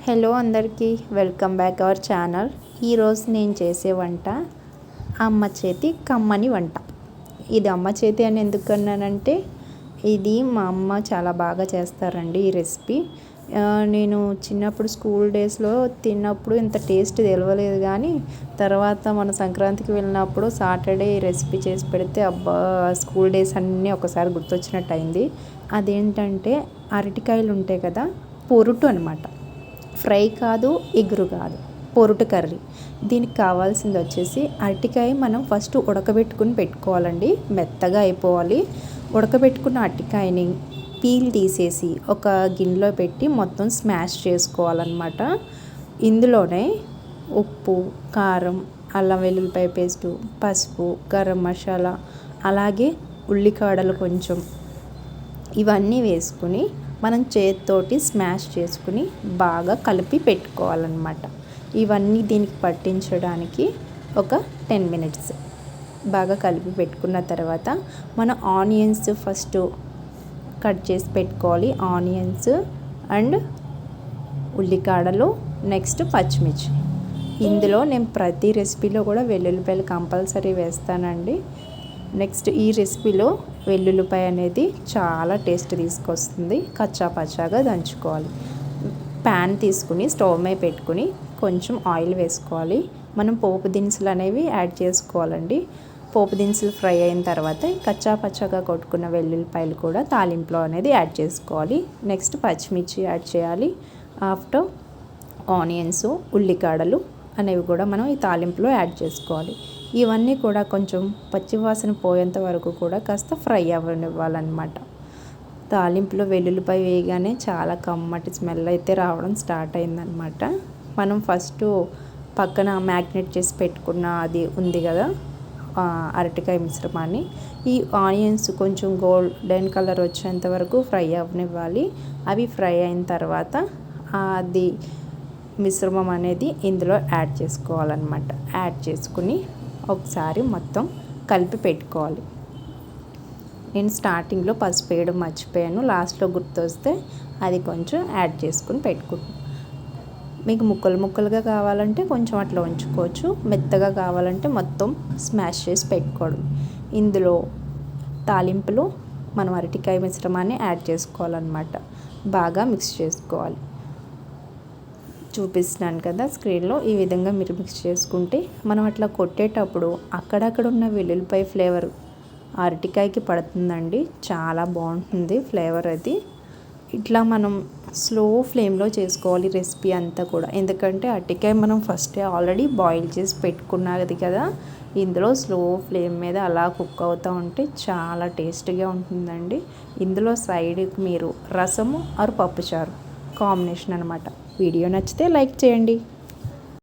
Hello అందరికీ welcome back our channel. ఈరోజు నేను చేసే వంట అమ్మ చేతి కమ్మని వంట. ఇది అమ్మ చేతి అని ఎందుకన్నానంటే ఇది మా అమ్మ చాలా బాగా చేస్తారండి ఈ రెసిపీ. నేను చిన్నప్పుడు స్కూల్ డేస్లో తిన్నప్పుడు ఇంత టేస్ట్ తెలవలేదు, కానీ తర్వాత మన సంక్రాంతికి వెళ్ళినప్పుడు సాటర్డే ఈ రెసిపీ చేసి పెడితే అబ్బా స్కూల్ డేస్ అన్నీ ఒకసారి గుర్తొచ్చినట్టు అయింది. అదేంటంటే అరటికాయలు ఉంటాయి కదా, పొరుటు అనమాట. ఫ్రై కాదు, ఎగురు కాదు, పొరుటు కర్రీ. దీనికి కావాల్సింది వచ్చేసి అరటికాయ మనం ఫస్ట్ ఉడకబెట్టుకుని పెట్టుకోవాలండి, మెత్తగా అయిపోవాలి. ఉడకబెట్టుకున్న అరటికాయని పీల్ తీసేసి ఒక గిన్నెలో పెట్టి మొత్తం స్మాష్ చేసుకోవాలన్నమాట. ఇందులోనే ఉప్పు, కారం, అల్లం వెల్లుల్లిపాయ పేస్టు, పసుపు, గరం మసాలా, అలాగే ఉల్లికాడలు కొంచెం, ఇవన్నీ వేసుకుని మనం చేతితోటి స్మాష్ చేసుకుని బాగా కలిపి పెట్టుకోవాలన్నమాట. ఇవన్నీ దీనికి పట్టించడానికి ఒక 10 మినిట్స్ బాగా కలిపి పెట్టుకున్న తర్వాత మనం ఆనియన్స్ ఫస్ట్ కట్ చేసి పెట్టుకోవాలి. ఆనియన్స్ అండ్ ఉల్లికాడలు, నెక్స్ట్ పచ్చిమిర్చి. ఇందులో నేను ప్రతి రెసిపీలో కూడా వెల్లుల్లిపాయలు కంపల్సరీ వేస్తానండి. నెక్స్ట్ ఈ రెసిపీలో వెల్లుల్లిపాయ అనేది చాలా టేస్ట్ తీసుకొస్తుంది. కచ్చా పచ్చాగా దంచుకోవాలి. ప్యాన్ తీసుకుని స్టవ్ మీద పెట్టుకుని కొంచెం ఆయిల్ వేసుకోవాలి. మనం పోపు దినుసులు అనేవి యాడ్ చేసుకోవాలండి. పోపు దినుసులు ఫ్రై అయిన తర్వాత కచ్చా పచ్చాగా కొట్టుకున్న వెల్లుల్లిపాయలు కూడా తాలింపులో అనేది యాడ్ చేసుకోవాలి. నెక్స్ట్ పచ్చిమిర్చి యాడ్ చేయాలి. ఆఫ్టర్ ఆనియన్స్, ఉల్లికాడలు అనేవి కూడా మనం ఈ తాలింపులో యాడ్ చేసుకోవాలి. ఇవన్నీ కూడా కొంచెం పచ్చివాసన పోయేంత వరకు కూడా కాస్త ఫ్రై అవ్వనివ్వాలన్నమాట. తాలింపులో వెల్లుల్లిపాయ వేయగానే చాలా కమ్మటి స్మెల్ అయితే రావడం స్టార్ట్ అయిందనమాట. మనం ఫస్ట్ పక్కన మ్యాగ్నేట్ చేసి పెట్టుకున్న అది ఉంది కదా అరటికాయ మిశ్రమాన్ని, ఈ ఆనియన్స్ కొంచెం గోల్డెన్ కలర్ వచ్చేంత వరకు ఫ్రై అవ్వనివ్వాలి. అవి ఫ్రై అయిన తర్వాత అది మిశ్రమం అనేది ఇందులో యాడ్ చేసుకోవాలన్నమాట. యాడ్ చేసుకుని ఒకసారి మొత్తం కలిపి పెట్టుకోవాలి. నేను స్టార్టింగ్లో పసుపు వేయడం మర్చిపోయాను, లాస్ట్లో గుర్తొస్తే అది కొంచెం యాడ్ చేసుకుని పెట్టుకుంటాను. మీకు ముక్కలు ముక్కలుగా కావాలంటే కొంచెం అట్లా ఉంచుకోవచ్చు, మెత్తగా కావాలంటే మొత్తం స్మాష్ చేసి పెట్టుకోవడం. ఇందులో తాలింపులో మనం అరటికాయ మిశ్రమాన్ని యాడ్ చేసుకోవాలన్నమాట. బాగా మిక్స్ చేసుకోవాలి. చూపిస్తున్నాను కదా స్క్రీన్లో, ఈ విధంగా మీరు మిక్స్ చేసుకుంటే మనం అట్లా కొట్టేటప్పుడు అక్కడక్కడ ఉన్న వెల్లుల్లిపాయ ఫ్లేవర్ అరటికాయకి పడుతుందండి. చాలా బాగుంటుంది ఫ్లేవర్ అది. ఇట్లా మనం స్లో ఫ్లేమ్లో చేసుకోవాలి రెసిపీ అంతా కూడా, ఎందుకంటే అరటికాయ మనం ఫస్టే ఆల్రెడీ బాయిల్ చేసి పెట్టుకున్నది కదా. ఇందులో స్లో ఫ్లేమ్ మీద అలా కుక్ అవుతూ ఉంటే చాలా టేస్టీగా ఉంటుందండి. ఇందులో సైడ్కి మీరు రసము ఆర్ పప్పుచారు కాంబినేషన్ అనమాట. వీడియో నచ్చితే లైక్ చేయండి.